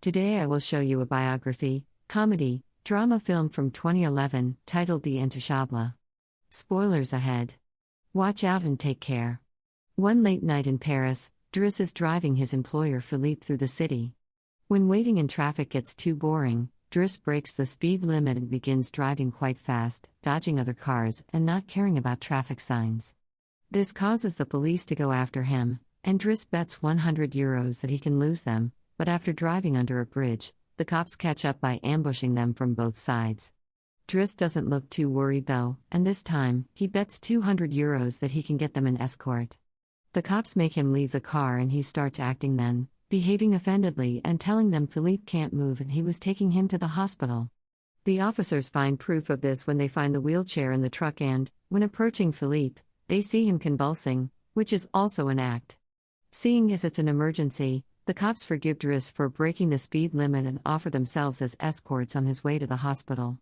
Today I will show you a biography, comedy, drama film from 2011, titled The Intouchable. Spoilers ahead. Watch out and take care. One late night in Paris, Driss is driving his employer Philippe through the city. When waiting in traffic gets too boring, Driss breaks the speed limit and begins driving quite fast, dodging other cars and not caring about traffic signs. This causes the police to go after him, and Driss bets €100 that he can lose them, but after driving under a bridge, the cops catch up by ambushing them from both sides. Driss doesn't look too worried though, and this time, he bets €200 that he can get them an escort. The cops make him leave the car and he starts acting then, behaving offendedly and telling them Philippe can't move and he was taking him to the hospital. The officers find proof of this when they find the wheelchair in the truck and, when approaching Philippe, they see him convulsing, which is also an act. Seeing as it's an emergency, the cops forgive Driss for breaking the speed limit and offer themselves as escorts on his way to the hospital.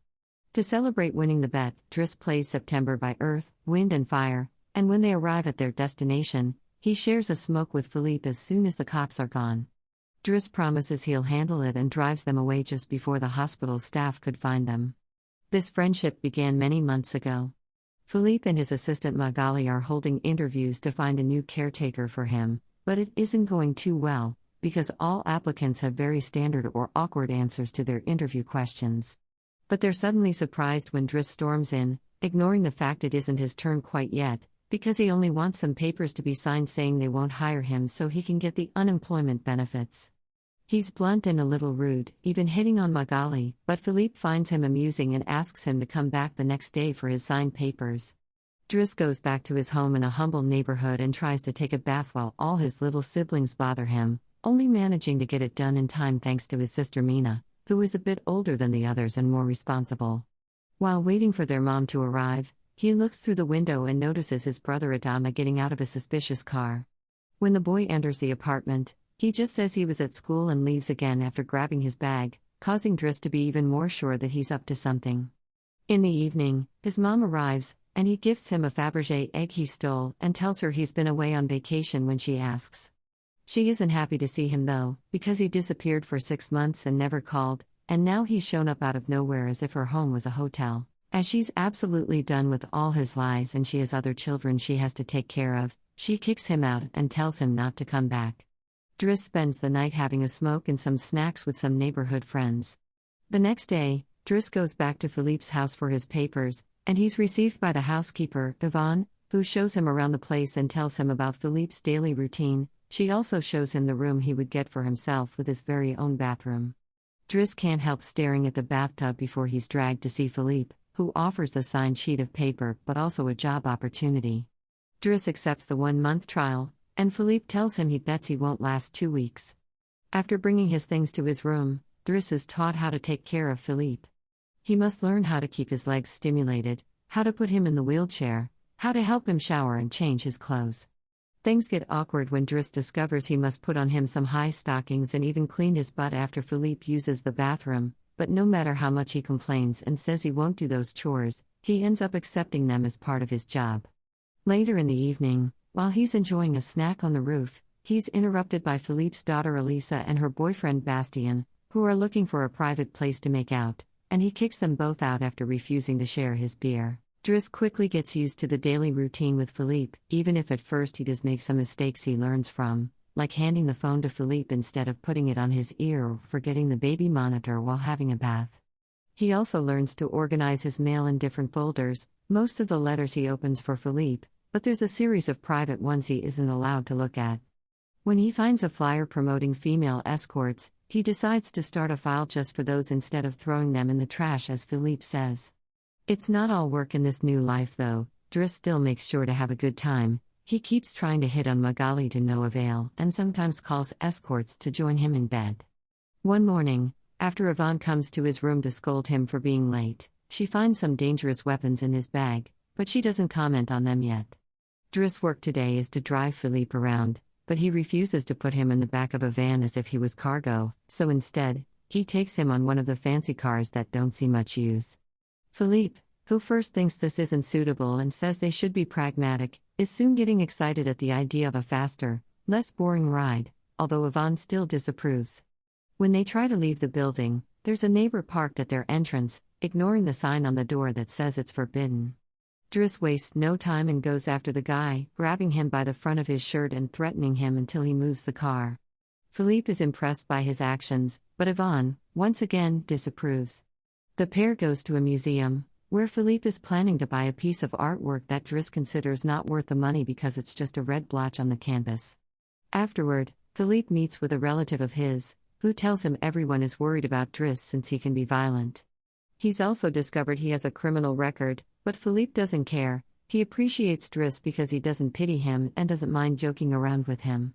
To celebrate winning the bet, Driss plays September by Earth, Wind and Fire, and when they arrive at their destination, he shares a smoke with Philippe as soon as the cops are gone. Driss promises he'll handle it and drives them away just before the hospital staff could find them. This friendship began many months ago. Philippe and his assistant Magali are holding interviews to find a new caretaker for him, but it isn't going too well, because all applicants have very standard or awkward answers to their interview questions. But they're suddenly surprised when Driss storms in, ignoring the fact it isn't his turn quite yet, because he only wants some papers to be signed saying they won't hire him so he can get the unemployment benefits. He's blunt and a little rude, even hitting on Magali, but Philippe finds him amusing and asks him to come back the next day for his signed papers. Driss goes back to his home in a humble neighborhood and tries to take a bath while all his little siblings bother him, only managing to get it done in time thanks to his sister Mina, who is a bit older than the others and more responsible. While waiting for their mom to arrive, he looks through the window and notices his brother Adama getting out of a suspicious car. When the boy enters the apartment, he just says he was at school and leaves again after grabbing his bag, causing Driss to be even more sure that he's up to something. In the evening, his mom arrives, and he gifts him a Fabergé egg he stole and tells her he's been away on vacation when she asks. She isn't happy to see him though, because he disappeared for 6 months and never called, and now he's shown up out of nowhere as if her home was a hotel. As she's absolutely done with all his lies and she has other children she has to take care of, she kicks him out and tells him not to come back. Driss spends the night having a smoke and some snacks with some neighborhood friends. The next day, Driss goes back to Philippe's house for his papers, and he's received by the housekeeper, Yvonne, who shows him around the place and tells him about Philippe's daily routine. She also shows him the room he would get for himself with his very own bathroom. Driss can't help staring at the bathtub before he's dragged to see Philippe, who offers the signed sheet of paper but also a job opportunity. Driss accepts the 1-month trial, and Philippe tells him he bets he won't last 2 weeks. After bringing his things to his room, Driss is taught how to take care of Philippe. He must learn how to keep his legs stimulated, how to put him in the wheelchair, how to help him shower and change his clothes. Things get awkward when Driss discovers he must put on him some high stockings and even clean his butt after Philippe uses the bathroom, but no matter how much he complains and says he won't do those chores, he ends up accepting them as part of his job. Later in the evening, while he's enjoying a snack on the roof, he's interrupted by Philippe's daughter Elisa and her boyfriend Bastien, who are looking for a private place to make out, and he kicks them both out after refusing to share his beer. Driss quickly gets used to the daily routine with Philippe, even if at first he does make some mistakes he learns from, like handing the phone to Philippe instead of putting it on his ear or forgetting the baby monitor while having a bath. He also learns to organize his mail in different folders, most of the letters he opens for Philippe, but there's a series of private ones he isn't allowed to look at. When he finds a flyer promoting female escorts, he decides to start a file just for those instead of throwing them in the trash as Philippe says. It's not all work in this new life though. Driss still makes sure to have a good time. He keeps trying to hit on Magali to no avail and sometimes calls escorts to join him in bed. One morning, after Yvonne comes to his room to scold him for being late, she finds some dangerous weapons in his bag, but she doesn't comment on them yet. Driss' work today is to drive Philippe around, but he refuses to put him in the back of a van as if he was cargo, so instead, he takes him on one of the fancy cars that don't see much use. Philippe, who first thinks this isn't suitable and says they should be pragmatic, is soon getting excited at the idea of a faster, less boring ride, although Yvonne still disapproves. When they try to leave the building, there's a neighbor parked at their entrance, ignoring the sign on the door that says it's forbidden. Driss wastes no time and goes after the guy, grabbing him by the front of his shirt and threatening him until he moves the car. Philippe is impressed by his actions, but Yvonne, once again, disapproves. The pair goes to a museum, where Philippe is planning to buy a piece of artwork that Driss considers not worth the money because it's just a red blotch on the canvas. Afterward, Philippe meets with a relative of his, who tells him everyone is worried about Driss since he can be violent. He's also discovered he has a criminal record, but Philippe doesn't care. He appreciates Driss because he doesn't pity him and doesn't mind joking around with him.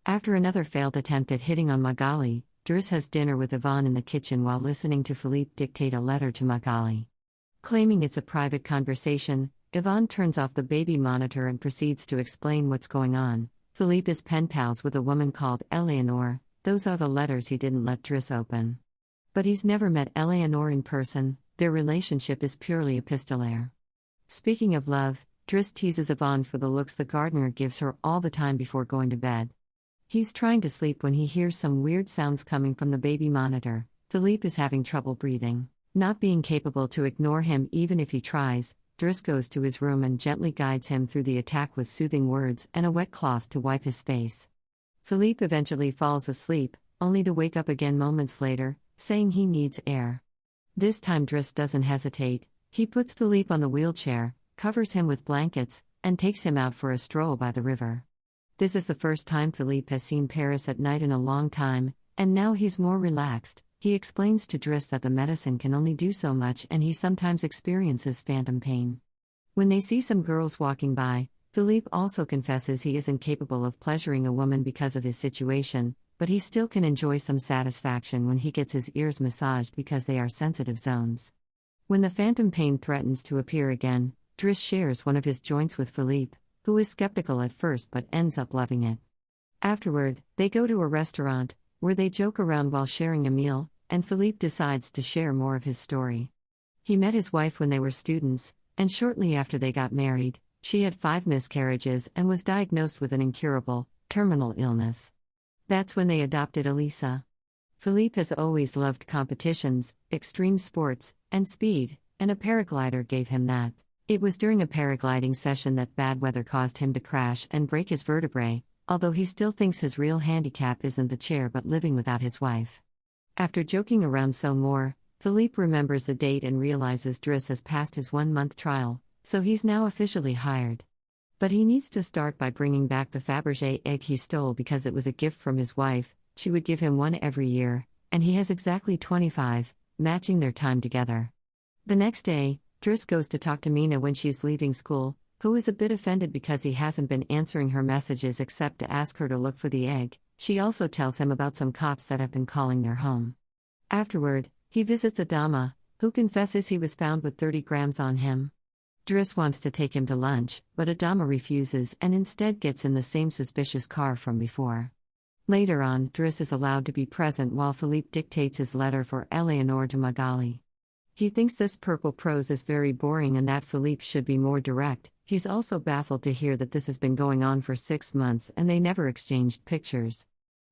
After another failed attempt at hitting on Magali, Driss has dinner with Yvonne in the kitchen while listening to Philippe dictate a letter to Magali. Claiming it's a private conversation, Yvonne turns off the baby monitor and proceeds to explain what's going on. Philippe is pen pals with a woman called Eleanor. Those are the letters he didn't let Driss open. But he's never met Eleanor in person, their relationship is purely epistolaire. Speaking of love, Driss teases Yvonne for the looks the gardener gives her all the time before going to bed. He's trying to sleep when he hears some weird sounds coming from the baby monitor. Philippe is having trouble breathing. Not being capable to ignore him even if he tries, Driss goes to his room and gently guides him through the attack with soothing words and a wet cloth to wipe his face. Philippe eventually falls asleep, only to wake up again moments later, saying he needs air. This time Driss doesn't hesitate. He puts Philippe on the wheelchair, covers him with blankets, and takes him out for a stroll by the river. This is the first time Philippe has seen Paris at night in a long time, and now he's more relaxed. He explains to Driss that the medicine can only do so much and he sometimes experiences phantom pain. When they see some girls walking by, Philippe also confesses he isn't capable of pleasuring a woman because of his situation, but he still can enjoy some satisfaction when he gets his ears massaged because they are sensitive zones. When the phantom pain threatens to appear again, Driss shares one of his joints with Philippe, who is skeptical at first but ends up loving it. Afterward, they go to a restaurant, where they joke around while sharing a meal, and Philippe decides to share more of his story. He met his wife when they were students, and shortly after they got married, she had 5 miscarriages and was diagnosed with an incurable, terminal illness. That's when they adopted Elisa. Philippe has always loved competitions, extreme sports, and speed, and a paraglider gave him that. It was during a paragliding session that bad weather caused him to crash and break his vertebrae, although he still thinks his real handicap isn't the chair but living without his wife. After joking around some more, Philippe remembers the date and realizes Driss has passed his 1-month trial, so he's now officially hired. But he needs to start by bringing back the Fabergé egg he stole because it was a gift from his wife. She would give him one every year, and he has exactly 25, matching their time together. The next day, Driss goes to talk to Mina when she's leaving school, who is a bit offended because he hasn't been answering her messages except to ask her to look for the egg. She also tells him about some cops that have been calling their home. Afterward, he visits Adama, who confesses he was found with 30 grams on him. Driss wants to take him to lunch, but Adama refuses and instead gets in the same suspicious car from before. Later on, Driss is allowed to be present while Philippe dictates his letter for Eleanor to Magali. He thinks this purple prose is very boring and that Philippe should be more direct. He's also baffled to hear that this has been going on for 6 months and they never exchanged pictures.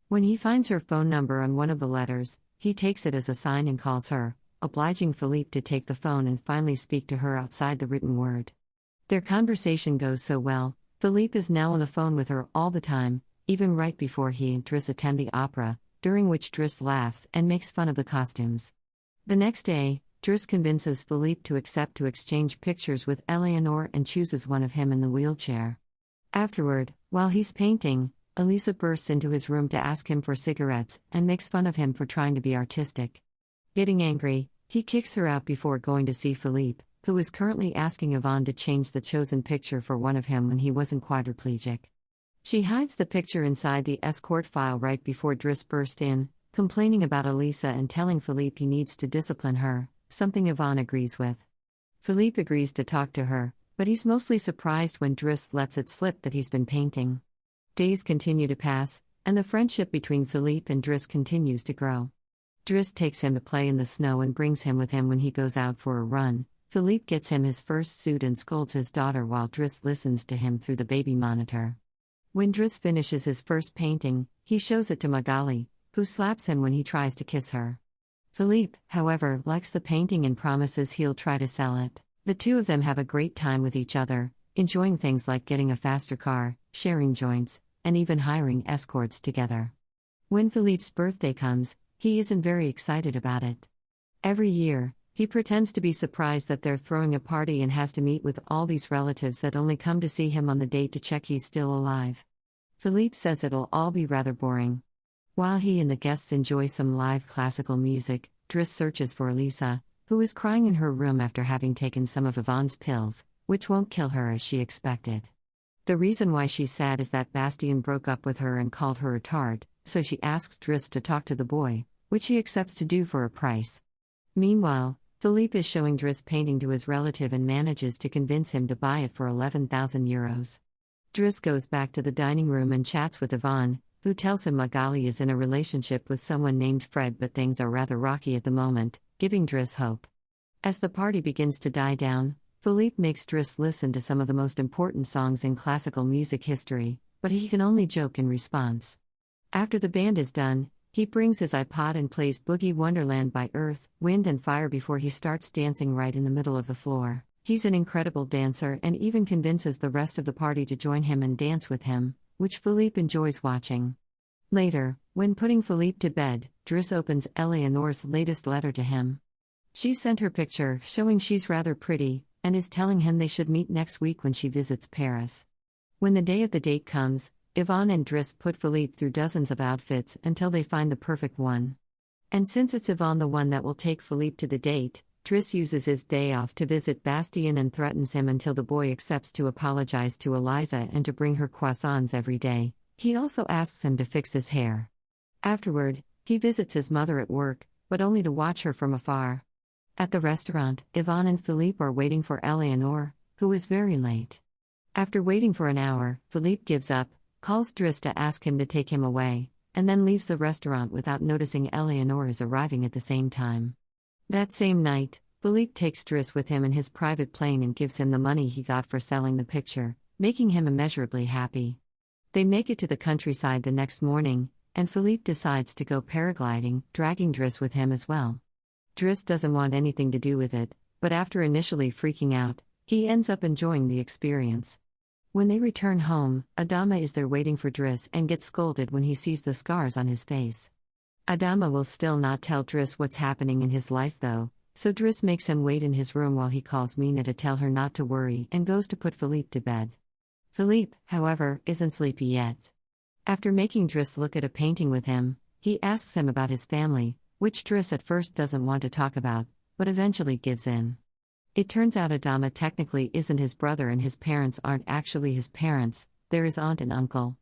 When he finds her phone number on one of the letters, he takes it as a sign and calls her, obliging Philippe to take the phone and finally speak to her outside the written word. Their conversation goes so well, Philippe is now on the phone with her all the time, even right before he and Driss attend the opera, during which Driss laughs and makes fun of the costumes. The next day, Driss convinces Philippe to accept to exchange pictures with Eleanor and chooses one of him in the wheelchair. Afterward, while he's painting, Elisa bursts into his room to ask him for cigarettes and makes fun of him for trying to be artistic. Getting angry, he kicks her out before going to see Philippe, who is currently asking Yvonne to change the chosen picture for one of him when he wasn't quadriplegic. She hides the picture inside the escort file right before Driss burst in, complaining about Elisa and telling Philippe he needs to discipline her, something Yvonne agrees with. Philippe agrees to talk to her, but he's mostly surprised when Driss lets it slip that he's been painting. Days continue to pass, and the friendship between Philippe and Driss continues to grow. Driss takes him to play in the snow and brings him with him when he goes out for a run. Philippe gets him his first suit and scolds his daughter while Driss listens to him through the baby monitor. When Driss finishes his first painting, he shows it to Magali, who slaps him when he tries to kiss her. Philippe, however, likes the painting and promises he'll try to sell it. The two of them have a great time with each other, enjoying things like getting a faster car, sharing joints, and even hiring escorts together. When Philippe's birthday comes, he isn't very excited about it. Every year, he pretends to be surprised that they're throwing a party and has to meet with all these relatives that only come to see him on the date to check he's still alive. Philippe says it'll all be rather boring. While he and the guests enjoy some live classical music, Driss searches for Elisa, who is crying in her room after having taken some of Yvonne's pills, which won't kill her as she expected. The reason why she's sad is that Bastien broke up with her and called her a tart, so she asks Driss to talk to the boy, which he accepts to do for a price. Meanwhile, Philippe is showing Driss painting to his relative and manages to convince him to buy it for 11,000 euros. Driss goes back to the dining room and chats with Yvonne, who tells him Magali is in a relationship with someone named Fred, but things are rather rocky at the moment, giving Driss hope. As the party begins to die down, Philippe makes Driss listen to some of the most important songs in classical music history, but he can only joke in response. After the band is done, he brings his iPod and plays Boogie Wonderland by Earth, Wind and Fire before he starts dancing right in the middle of the floor. He's an incredible dancer and even convinces the rest of the party to join him and dance with him, which Philippe enjoys watching. Later, when putting Philippe to bed, Driss opens Eleanor's latest letter to him. She sent her picture, showing she's rather pretty, and is telling him they should meet next week when she visits Paris. When the day of the date comes, Yvonne and Driss put Philippe through dozens of outfits until they find the perfect one. And since it's Yvonne the one that will take Philippe to the date, Driss uses his day off to visit Bastien and threatens him until the boy accepts to apologize to Eliza and to bring her croissants every day. He also asks him to fix his hair. Afterward, he visits his mother at work, but only to watch her from afar. At the restaurant, Yvonne and Philippe are waiting for Eleanor, who is very late. After waiting for an hour, Philippe gives up, calls Driss to ask him to take him away, and then leaves the restaurant without noticing Eleanor is arriving at the same time. That same night, Philippe takes Driss with him in his private plane and gives him the money he got for selling the picture, making him immeasurably happy. They make it to the countryside the next morning, and Philippe decides to go paragliding, dragging Driss with him as well. Driss doesn't want anything to do with it, but after initially freaking out, he ends up enjoying the experience. When they return home, Adama is there waiting for Driss and gets scolded when he sees the scars on his face. Adama will still not tell Driss what's happening in his life though, so Driss makes him wait in his room while he calls Mina to tell her not to worry and goes to put Philippe to bed. Philippe, however, isn't sleepy yet. After making Driss look at a painting with him, he asks him about his family, which Driss at first doesn't want to talk about, but eventually gives in. It turns out Adama technically isn't his brother and his parents aren't actually his parents, they're his aunt and uncle.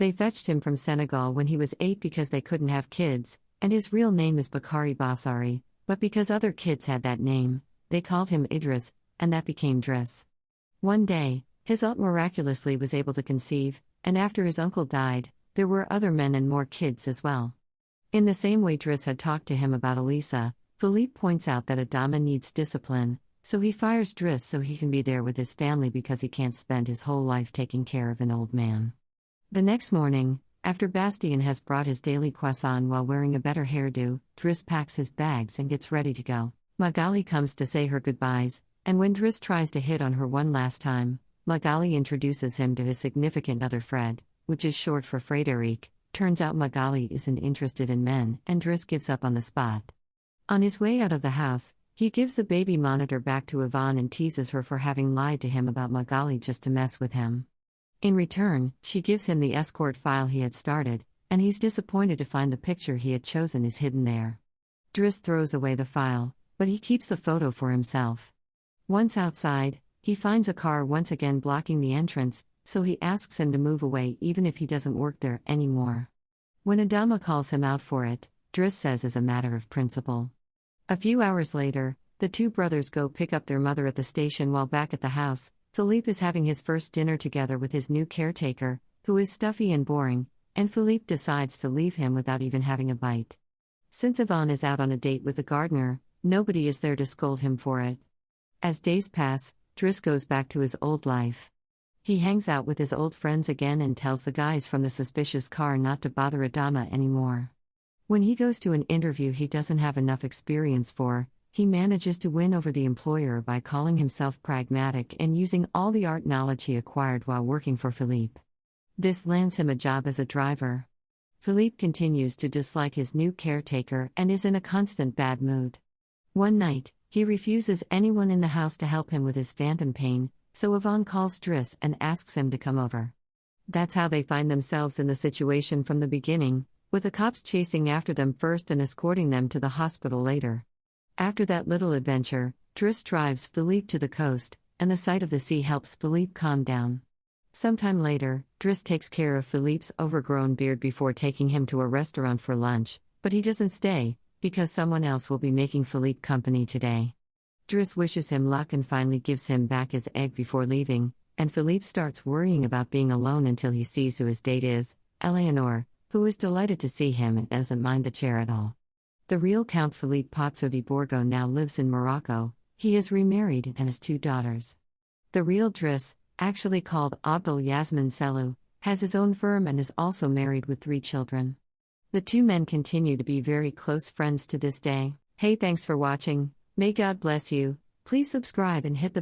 They fetched him from Senegal when he was 8 because they couldn't have kids, and his real name is Bakari Bassari, but because other kids had that name, they called him Idris, and that became Driss. One day, his aunt miraculously was able to conceive, and after his uncle died, there were other men and more kids as well. In the same way Driss had talked to him about Elisa, Philippe points out that Adama needs discipline, so he fires Driss so he can be there with his family because he can't spend his whole life taking care of an old man. The next morning, after Bastien has brought his daily croissant while wearing a better hairdo, Driss packs his bags and gets ready to go. Magali comes to say her goodbyes, and when Driss tries to hit on her one last time, Magali introduces him to his significant other Fred, which is short for Frédéric. Turns out Magali isn't interested in men, and Driss gives up on the spot. On his way out of the house, he gives the baby monitor back to Yvonne and teases her for having lied to him about Magali just to mess with him. In return, she gives him the escort file he had started, and he's disappointed to find the picture he had chosen is hidden there. Driss throws away the file, but he keeps the photo for himself. Once outside, he finds a car once again blocking the entrance, so he asks him to move away even if he doesn't work there anymore. When Adama calls him out for it, Driss says as a matter of principle. A few hours later, the two brothers go pick up their mother at the station while back at the house. Philippe is having his first dinner together with his new caretaker, who is stuffy and boring, and Philippe decides to leave him without even having a bite. Since Yvonne is out on a date with the gardener, nobody is there to scold him for it. As days pass, Driss goes back to his old life. He hangs out with his old friends again and tells the guys from the suspicious car not to bother Adama anymore. When he goes to an interview he doesn't have enough experience for, he manages to win over the employer by calling himself pragmatic and using all the art knowledge he acquired while working for Philippe. This lands him a job as a driver. Philippe continues to dislike his new caretaker and is in a constant bad mood. One night, he refuses anyone in the house to help him with his phantom pain, so Yvonne calls Driss and asks him to come over. That's how they find themselves in the situation from the beginning, with the cops chasing after them first and escorting them to the hospital later. After that little adventure, Driss drives Philippe to the coast, and the sight of the sea helps Philippe calm down. Sometime later, Driss takes care of Philippe's overgrown beard before taking him to a restaurant for lunch, but he doesn't stay, because someone else will be making Philippe company today. Driss wishes him luck and finally gives him back his egg before leaving, and Philippe starts worrying about being alone until he sees who his date is, Eleanor, who is delighted to see him and doesn't mind the chair at all. The real Count Philippe Pozzo di Borgo now lives in Morocco. He is remarried and has 2 daughters. The real Driss, actually called Abdul Yasmin Selou, has his own firm and is also married with 3 children. The 2 men continue to be very close friends to this day. Hey, thanks for watching. May God bless you. Please subscribe and hit the